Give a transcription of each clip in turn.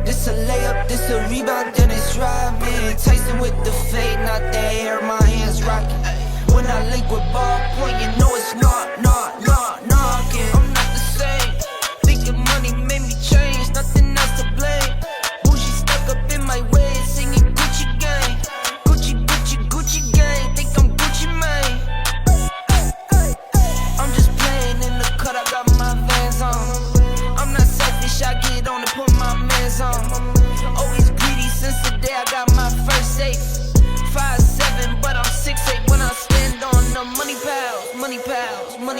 This a layup, this a rebound, then it's driving. Tyson with the fade, not the hair, my hands rocking. When I link with ballpoint, you know it's knocking. I'm not the same. Thinking money made me change, nothing else to blame. Bougie stuck up in my way, singing Gucci gang. Gucci gang, think I'm Gucci Mane. I'm just playing in the cut, I got my Vans on. I'm not selfish, I get on and put my mans on. Always greedy since the day I got my first safe. 5'7", but I'm 6'8" when I stand on the money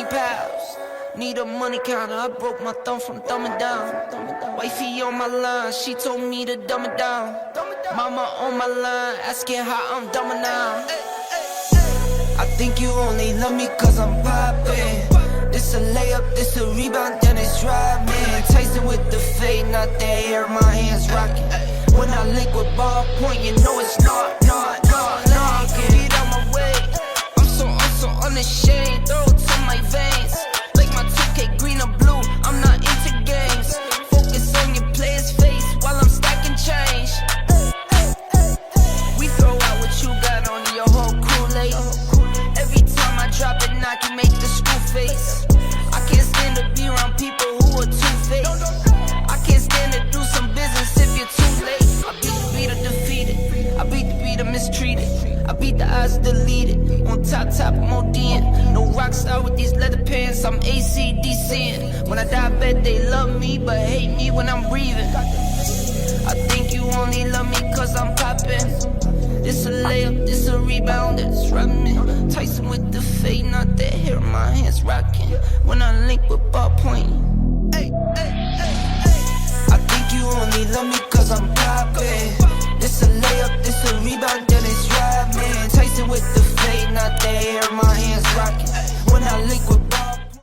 pals. Need a money counter, I broke my thumb from thumbing down. Wifey on my line, she told me to dumb it down. Mama on my line, asking how I'm dumbing now. I think you only love me cause I'm poppin'. This a layup, this a rebound, then it's driving. Tyson with the fade, not the hair, my hands rocking. When I link with ballpoint, you know it's knocking. Get out my way, I'm so unashamed. Throw it to my veins, like my 2K green or blue, I'm not into games. Focus on your player's face while I'm stacking change. We throw out what you got on your whole crew late. Every time I drop it, knock you make the screw face. I can't stand to be around people who are two-faced. I can't stand to do some business if you're too late. I beat the beater defeated, I beat the beater mistreated, I beat the odds deleted. On top, I'm ODing. No rock star with these leather pants, I'm ACDCing. When I die, I bet they love me, but hate me when I'm breathing. I think you only love me cause I'm poppin'. This a layup, this a rebound, it's running. Tyson with the fade, not the hair, my hands rocking. When I link with ballpoint, I think you only love me